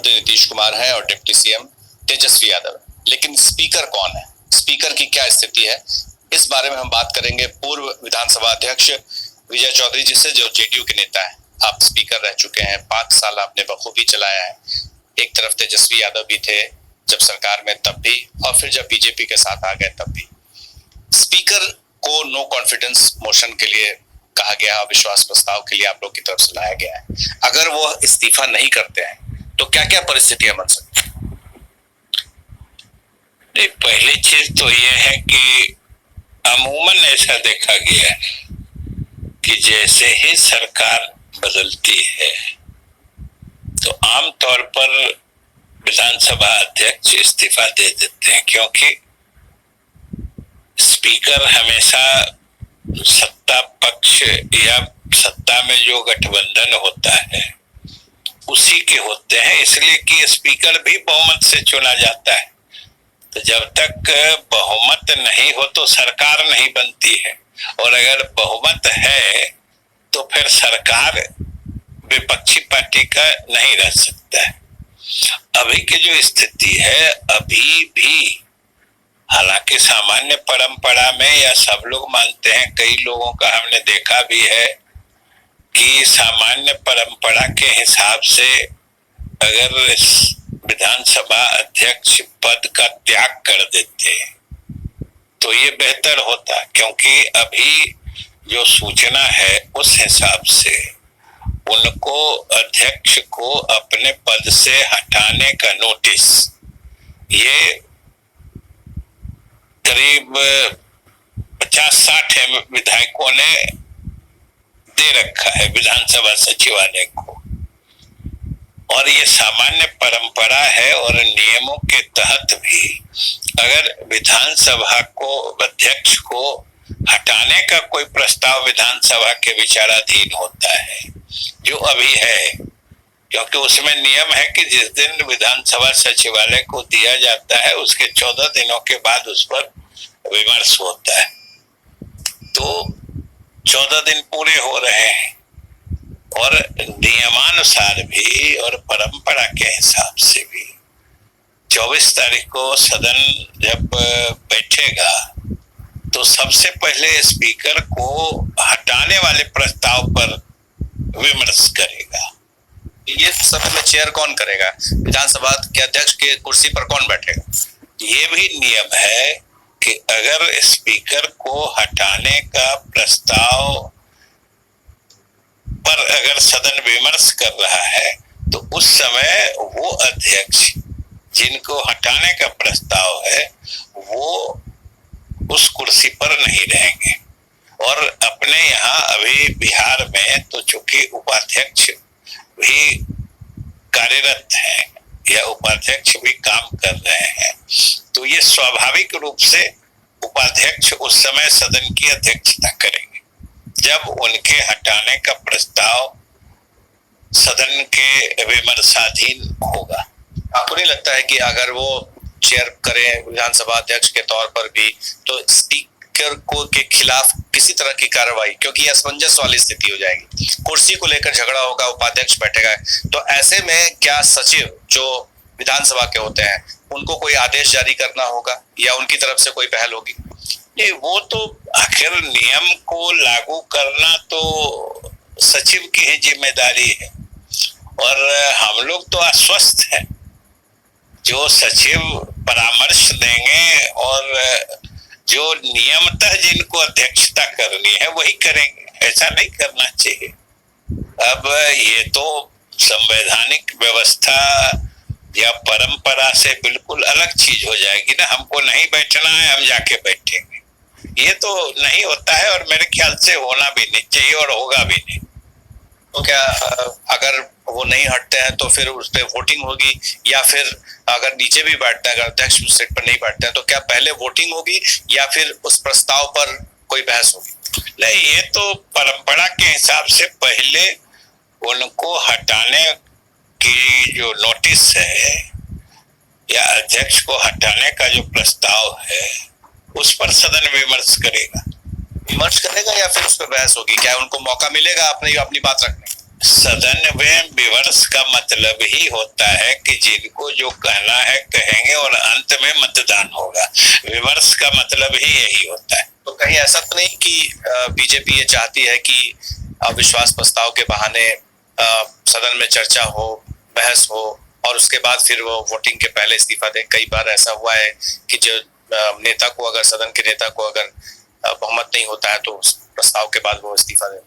नीतीश कुमार है और deputy CM Tejashwi Yadav है, लेकिन स्पीकर कौन है, स्पीकर की क्या स्थिति है, इस बारे में हम बात करेंगे पूर्व विधानसभा अध्यक्ष विजय चौधरी जी से, जो जेडीयू के नेता है। आप स्पीकर रह चुके हैं, 5 साल आपने बखूबी चलाया है। एक तरफ तेजस्वी यादव भी थे जब सरकार में, तब भी, और फिर जब बीजेपी के साथ आ गए तब भी। स्पीकर को नो कॉन्फिडेंस मोशन के लिए कहा गया, अविश्वास प्रस्ताव के लिए आप लोग की तरफ से लाया गया है। अगर वो इस्तीफा नहीं करते हैं तो क्या क्या परिस्थितियां बन सकती हैं? पहली चीज तो ये है कि अमूमन ऐसा देखा गया है कि जैसे ही सरकार बदलती है तो आमतौर पर विधानसभा अध्यक्ष इस्तीफा दे देते हैं, क्योंकि स्पीकर हमेशा सत्ता पक्ष या सत्ता में जो गठबंधन होता है उसी के होते हैं, इसलिए कि स्पीकर भी बहुमत से चुना जाता है। तो जब तक बहुमत नहीं हो तो सरकार नहीं बनती है, और अगर बहुमत है तो फिर सरकार विपक्षी पार्टी का नहीं रह सकता है। अभी की जो स्थिति है, अभी भी हालांकि सामान्य परंपरा में, या सब लोग मानते हैं, कई लोगों का हमने देखा भी है कि सामान्य परंपरा के हिसाब से अगर विधानसभा अध्यक्ष पद का त्याग कर देते तो ये बेहतर होता, क्योंकि अभी जो सूचना है उस हिसाब से उनको, अध्यक्ष को अपने पद से हटाने का नोटिस ये करीब 50-60 विधायकों ने दे रखा है विधानसभा सचिवालय को, और ये सामान्य परंपरा है। और नियमों के तहत भी अगर विधानसभा को, अध्यक्ष को हटाने का कोई प्रस्ताव विधानसभा के विचाराधीन होता है, जो अभी है, क्योंकि उसमें नियम है कि जिस दिन विधानसभा सचिवालय को दिया जाता है उसके 14 दिनों के बाद उस पर विमर्श होता है। तो 14 दिन पूरे हो रहे हैं, और नियमानुसार भी और परंपरा के हिसाब से भी 24 तारीख को सदन जब बैठेगा तो सबसे पहले स्पीकर को हटाने वाले प्रस्ताव पर विमर्श करेगा। ये सब में चेयर कौन करेगा? विधानसभा के अध्यक्ष के कुर्सी पर कौन बैठेगा? ये भी नियम है कि अगर स्पीकर को हटाने का प्रस्ताव पर अगर सदन विमर्श कर रहा है तो उस समय वो अध्यक्ष जिनको हटाने का प्रस्ताव है वो उस कुर्सी पर नहीं रहेंगे। और अपने यहाँ अभी बिहार में तो चूंकि उपाध्यक्ष भी कार्यरत हैं या उपाध्यक्ष भी काम कर रहे हैं, तो ये स्वाभाविक रूप से उपाध्यक्ष उस समय सदन की अध्यक्षता करेंगे जब उनके हटाने का प्रस्ताव सदन के विमर्शाधीन होगा। आपको नहीं लगता है कि अगर वो चेयर करें विधानसभा अध्यक्ष के तौर पर भी, तो स्पीकर को के खिलाफ किसी तरह की कार्रवाई, क्योंकि ये असमंजस वाली स्थिति हो जाएगी, कुर्सी को लेकर झगड़ा होगा, उपाध्यक्ष बैठेगा, तो ऐसे में क्या सचिव जो विधानसभा के होते हैं उनको कोई आदेश जारी करना होगा या उनकी तरफ से कोई पहल होगी? नहीं, वो तो आखिर नियम को लागू करना तो सचिव की ही जिम्मेदारी है, और हम लोग तो आश्वस्त हैं। जो सचिव परामर्श देंगे और जो नियमतः जिनको अध्यक्षता करनी है वही करेंगे, ऐसा नहीं करना चाहिए। अब ये तो संवैधानिक व्यवस्था या परंपरा से बिल्कुल अलग चीज हो जाएगी ना। हमको नहीं बैठना है, हम जाके बैठेंगे, ये तो नहीं होता है, और मेरे ख्याल से होना भी नहीं चाहिए और होगा भी नहीं। तो क्या अगर वो नहीं हटते हैं तो फिर उस पर वोटिंग होगी, या फिर अगर नीचे भी बैठते हैं, अगर अध्यक्ष सीट पर नहीं बैठते हैं तो क्या पहले वोटिंग होगी या फिर उस प्रस्ताव पर कोई बहस होगी? नहीं, ये तो परंपरा के हिसाब से पहले उनको हटाने की जो नोटिस है या अध्यक्ष को हटाने का जो प्रस्ताव है उस पर सदन विमर्श करेगा। विमर्श करेगा या फिर उस पर बहस होगी? क्या उनको मौका मिलेगा अपनी बात रखने? सदन में विमर्श का मतलब ही होता है कि जिनको जो कहना है कहेंगे और अंत में मतदान होगा। विमर्श का मतलब ही यही होता है। तो कहीं ऐसा तो नहीं कि बीजेपी ये चाहती है कि अविश्वास प्रस्ताव के बहाने सदन में चर्चा हो, बहस हो और उसके बाद फिर वो वोटिंग के पहले इस्तीफा दे? कई बार ऐसा हुआ है कि जो नेता को अगर सदन के नेता को अगर बहुमत नहीं होता है तो उस प्रस्ताव के बाद वो इस्तीफा दे।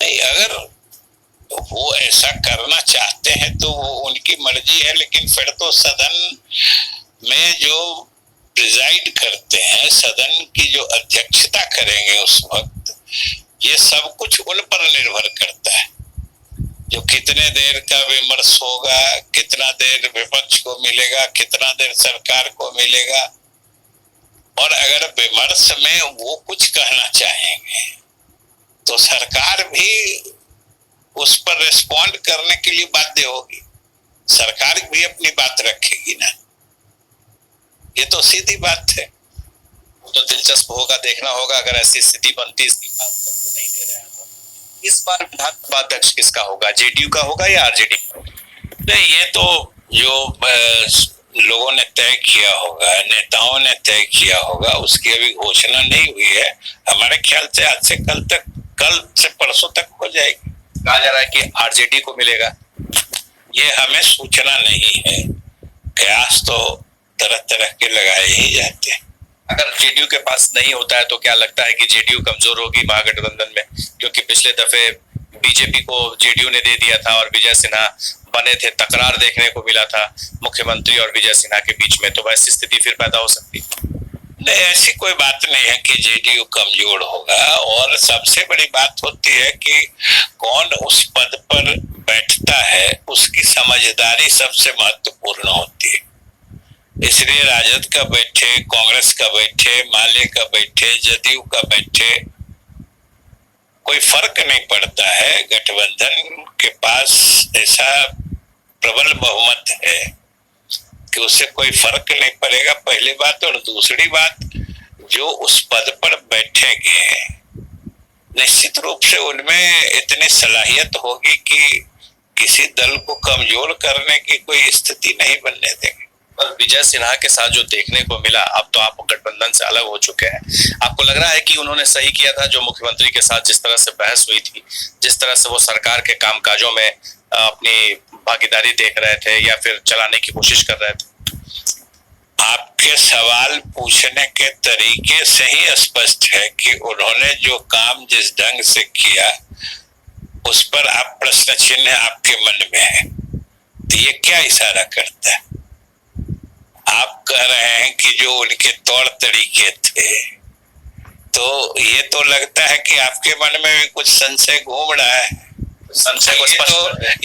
नहीं, अगर वो ऐसा करना चाहते हैं तो वो उनकी मर्जी है, लेकिन फिर तो सदन में जो प्रिजाइड करते हैं, सदन की जो अध्यक्षता करेंगे उस वक्त, ये सब कुछ उन पर निर्भर करता है। जो कितने देर का विमर्श होगा, कितना देर विपक्ष को मिलेगा, कितना देर सरकार को मिलेगा, और अगर विमर्श में वो कुछ कहना चाहेंगे तो सरकार भी उस पर रिस्पॉन्ड करने के लिए बाध्य होगी। सरकार भी अपनी बात रखेगी ना, ये तो सीधी बात है। तो दिलचस्प होगा, देखना होगा अगर ऐसी स्थिति बनती, इस्तीफा तो नहीं दे रहे हैं तो इस बार विधानसभा अध्यक्ष किसका होगा? जेडीयू का होगा या आरजेडी का होगा? नहीं, ये तो जो लोगों ने तय किया होगा, नेताओं ने तय किया होगा, उसकी अभी घोषणा नहीं हुई है। हमारे ख्याल से आज से कल से परसों तक हो जाएगी। कहा जा रहा है कि आरजेडी को मिलेगा। ये हमें सूचना नहीं है, कयास तो तरह तरह के लगाए ही जाते हैं। अगर जेडीयू के पास नहीं होता है तो क्या लगता है कि जेडीयू कमजोर होगी महागठबंधन में? क्योंकि पिछले दफे बीजेपी को जेडीयू ने दे दिया था और विजय सिन्हा बने थे, तकरार देखने को मिला था मुख्यमंत्री और विजय सिन्हा के बीच में, तो वैसी स्थिति फिर पैदा हो सकती है? नहीं, ऐसी कोई बात नहीं है कि जेडीयू कमजोर होगा। और सबसे बड़ी बात होती है कि कौन उस पद पर बैठता है, उसकी समझदारी सबसे महत्वपूर्ण होती है। इसलिए राजद का बैठे, कांग्रेस का बैठे, माले का बैठे, जदयू का बैठे, कोई फर्क नहीं पड़ता है। गठबंधन के पास ऐसा प्रबल बहुमत है कि उससे कोई फर्क नहीं पड़ेगा, पहली बात। और दूसरी बात, जो उस पद पर बैठेंगे निश्चित रूप से उनमें इतनी सलाहियत होगी कि किसी दल को कमजोर करने की कोई स्थिति नहीं बनने देंगे। पर विजय सिन्हा के साथ जो देखने को मिला, अब तो आप गठबंधन से अलग हो चुके हैं, आपको लग रहा है कि उन्होंने सही किया था जो मुख्यमंत्री के साथ जिस तरह से बहस हुई थी, जिस तरह से वो सरकार के कामकाजों में अपनी भागीदारी देख रहे थे या फिर चलाने की कोशिश कर रहे थे? आपके सवाल पूछने के तरीके से ही स्पष्ट है कि उन्होंने जो काम जिस ढंग से किया उस पर आप प्रश्न चिन्ह आपके मन में है, तो ये क्या इशारा करता है? आप कह रहे हैं कि जो उनके तौर तरीके थे, तो ये तो लगता है कि आपके मन में भी कुछ संशय घूम रहा है। संशय को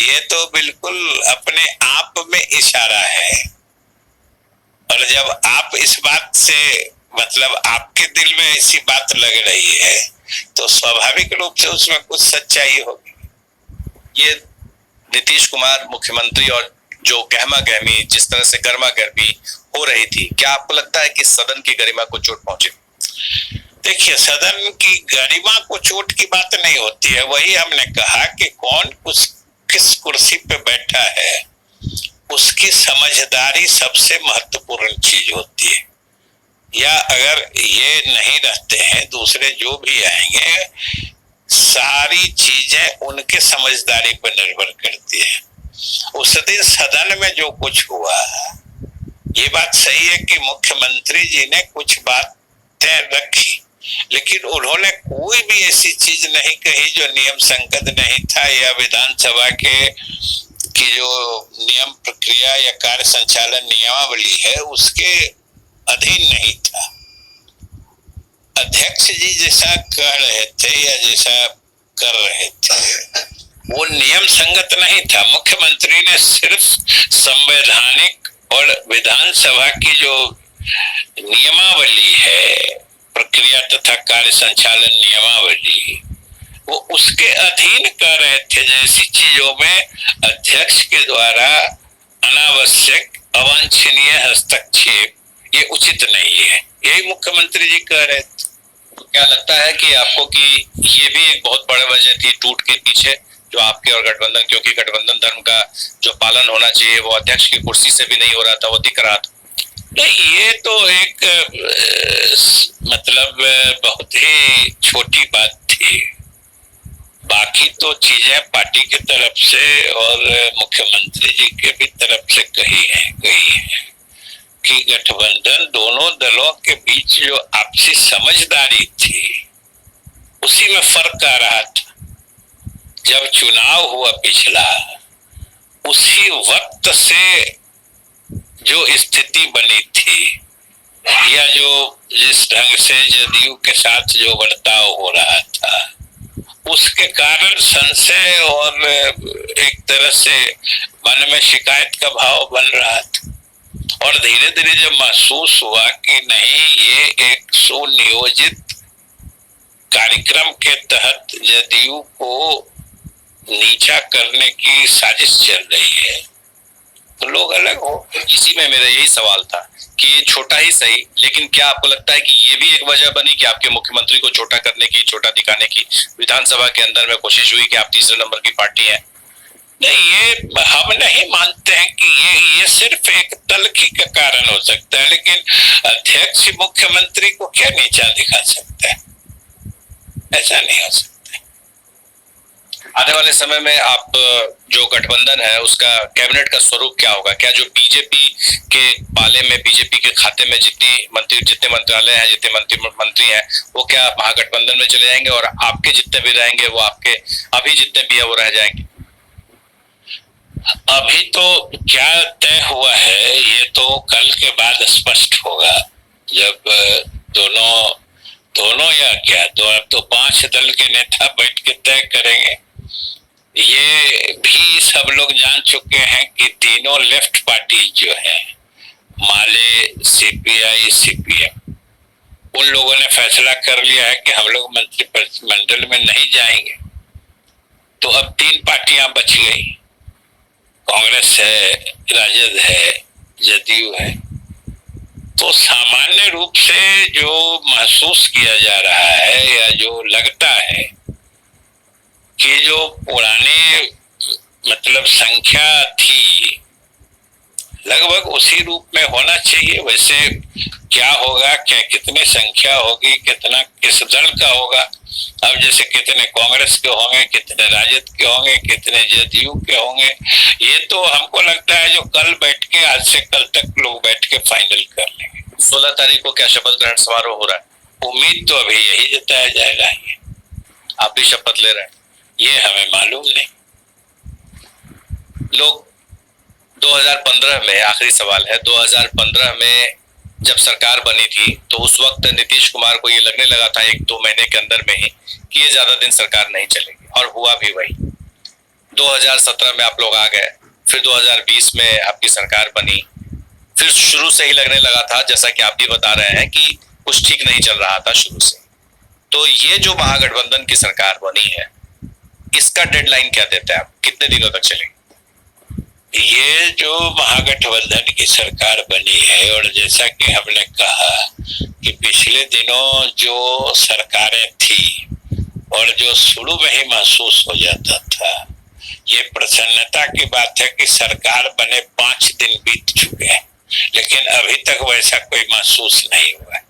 ये तो बिल्कुल अपने आप में इशारा है। और जब आप इस बात से, मतलब आपके दिल में ऐसी बात लग रही है, तो स्वाभाविक रूप से उसमें कुछ सच्चाई होगी। ये नीतीश कुमार मुख्यमंत्री और जो गहमा गहमी, जिस तरह से गर्मा गर्मी हो रही थी, क्या आपको लगता है कि सदन की गरिमा को चोट पहुंची? देखिए, सदन की गरिमा को चोट की बात नहीं होती है। वही हमने कहा कि कौन किस कुर्सी पे बैठा है, उसकी समझदारी सबसे महत्वपूर्ण चीज होती है। या अगर ये नहीं रहते हैं, दूसरे जो भी आएंगे, सारी चीजें उनके समझदारी पर निर्भर करती है। उस दिन सदन में जो कुछ हुआ, ये बात सही है कि मुख्यमंत्री जी ने कुछ बातें रखी, लेकिन उन्होंने कोई भी ऐसी चीज नहीं कही जो नियम संगत नहीं था या विधानसभा की जो नियम प्रक्रिया या कार्य संचालन नियमावली है उसके अधीन नहीं था। अध्यक्ष जी जैसा कह रहे थे या जैसा कर रहे थे वो नियम संगत नहीं था। मुख्यमंत्री ने सिर्फ संवैधानिक और विधानसभा की जो नियमावली है, प्रक्रिया तथा कार्य संचालन नियमावली, वो उसके अधीन कर रहे थे। जैसी चीजों में अध्यक्ष के द्वारा अनावश्यक अवांछनीय हस्तक्षेप ये उचित नहीं है, यही मुख्यमंत्री जी कह रहे थे। तो क्या लगता है कि आपको कि ये भी एक बहुत बड़ी वजह थी टूट के पीछे, जो आपके और गठबंधन, क्योंकि गठबंधन धर्म का जो पालन होना चाहिए वो अध्यक्ष की कुर्सी से भी नहीं हो रहा था, वो दिख रहा था। नहीं, ये तो एक मतलब बहुत ही छोटी बात थी। बाकी तो चीजें पार्टी की तरफ से और मुख्यमंत्री जी के भी तरफ से गई है कि गठबंधन दोनों दलों के बीच जो आपसी समझदारी थी उसी में फर्क आ रहा था। जब चुनाव हुआ पिछला, उसी वक्त से जो स्थिति बनी थी या जो जिस ढंग से जदयू के साथ जो बर्ताव हो रहा था, उसके कारण संशय और एक तरह से मन में शिकायत का भाव बन रहा था। और धीरे धीरे जब महसूस हुआ कि नहीं, ये एक सुनियोजित कार्यक्रम के तहत जदयू को नीचा करने की साजिश चल रही है, तो लोग अलग हो। इसी में मेरा यही सवाल था कि ये छोटा ही सही, लेकिन क्या आपको लगता है कि ये भी एक वजह बनी कि आपके मुख्यमंत्री को छोटा करने की, छोटा दिखाने की विधानसभा के अंदर में कोशिश हुई कि आप तीसरे नंबर की पार्टी हैं? नहीं, ये हम नहीं मानते हैं कि ये सिर्फ एक तलखी का कारण हो सकता है, लेकिन अध्यक्ष मुख्यमंत्री को क्या नीचा दिखा सकता है? ऐसा नहीं हो सकता। आने वाले समय में आप जो गठबंधन है उसका कैबिनेट का स्वरूप क्या होगा? क्या जो बीजेपी के पाले में, बीजेपी के खाते में जितने मंत्रालय हैं, जितने मंत्री हैं, वो क्या महागठबंधन में चले जाएंगे और आपके जितने भी रहेंगे वो आपके अभी जितने भी है वो रह जाएंगे? अभी तो क्या तय हुआ है ये तो कल के बाद स्पष्ट होगा, जब दोनों या क्या तो 5 दल के नेता बैठ के तय करेंगे। ये भी सब लोग जान चुके हैं कि तीनों लेफ्ट पार्टी जो है, माले, सीपीआई, सीपीएम, उन लोगों ने फैसला कर लिया है कि हम लोग मंत्रिमंडल में नहीं जाएंगे। तो अब 3 पार्टियां बच गई, कांग्रेस है, राजद है, जदयू है। तो सामान्य रूप से जो महसूस किया जा रहा है या जो लगता है कि जो पुरानी मतलब संख्या थी लगभग उसी रूप में होना चाहिए। वैसे क्या होगा, क्या कितनी संख्या होगी, कितना किस दल का होगा, अब जैसे कितने कांग्रेस के होंगे, कितने राजद के होंगे, कितने जदयू के होंगे, ये तो हमको लगता है जो कल बैठ के, आज से कल तक लोग बैठ के फाइनल कर लेंगे। 16 तारीख को क्या शपथ ग्रहण समारोह हो रहा है? उम्मीद तो अभी यही जताया जाएगा। आप भी शपथ ले रहे हैं? ये हमें मालूम नहीं। लोग 2015 में, आखिरी सवाल है, 2015 में जब सरकार बनी थी तो उस वक्त नीतीश कुमार को ये लगने लगा था 1-2 महीने के अंदर में ही कि ये ज्यादा दिन सरकार नहीं चलेगी, और हुआ भी वही। 2017 में आप लोग आ गए, फिर 2020 में आपकी सरकार बनी, फिर शुरू से ही लगने लगा था, जैसा कि आप भी बता रहे हैं, कि कुछ ठीक नहीं चल रहा था शुरू से। तो ये जो महागठबंधन की सरकार बनी है, इसका डेडलाइन क्या देता है? आप कितने दिनों तक चलेगी? ये जो महागठबंधन की सरकार बनी है, और जैसा कि हमने कहा कि पिछले दिनों जो सरकारें थी और जो शुरू में ही महसूस हो जाता था, ये प्रसन्नता की बात है कि सरकार बने 5 दिन बीत चुके हैं, लेकिन अभी तक वैसा कोई महसूस नहीं हुआ।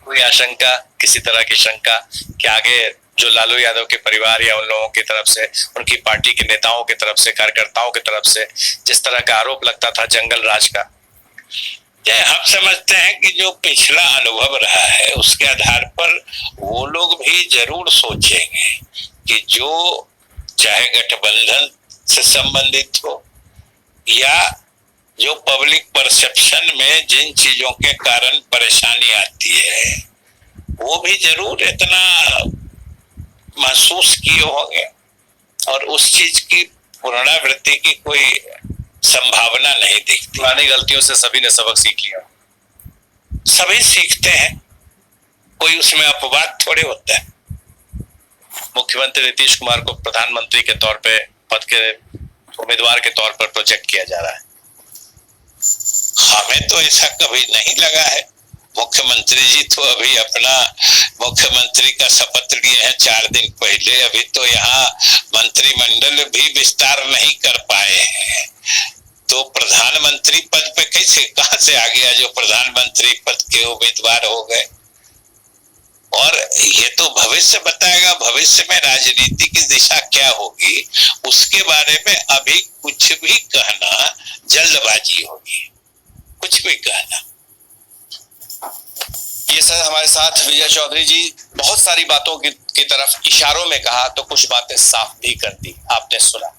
कोई आशंका, किसी तरह की शंका कि आगे जो लालू यादव के परिवार या उन लोगों की तरफ से, उनकी पार्टी के नेताओं की तरफ से, कार्यकर्ताओं की तरफ से जिस तरह का आरोप लगता था जंगल राज का, हम समझते हैं कि जो पिछला अनुभव रहा है उसके आधार पर वो लोग भी जरूर सोचेंगे कि जो चाहे गठबंधन से संबंधित हो या जो पब्लिक परसेप्शन में जिन चीजों के कारण परेशानी आती है, वो भी जरूर इतना महसूस किए होंगे, और उस चीज की पुनरावृत्ति की कोई संभावना नहीं दिखती। पुरानी गलतियों से सभी ने सबक सीख लिया। सभी सीखते हैं, कोई उसमें अपवाद थोड़े होता है। मुख्यमंत्री नीतीश कुमार को प्रधानमंत्री के तौर पे, पद के उम्मीदवार के तौर पर प्रोजेक्ट किया जा रहा है। हमें तो ऐसा कभी नहीं लगा है। मुख्यमंत्री जी तो अभी अपना मुख्यमंत्री का शपथ लिए हैं 4 दिन पहले, अभी तो यहाँ मंत्रिमंडल भी विस्तार नहीं कर पाए हैं, तो प्रधानमंत्री पद पे कैसे, कहां से आ गया जो प्रधानमंत्री पद के उम्मीदवार हो गए। और ये तो भविष्य बताएगा, भविष्य में राजनीति की दिशा क्या होगी उसके बारे में अभी कुछ भी कहना जल्दबाजी होगी, कुछ भी कहना। ये सर हमारे साथ विजय चौधरी जी बहुत सारी बातों की तरफ इशारों में कहा तो कुछ बातें साफ भी कर दी, आपने सुना।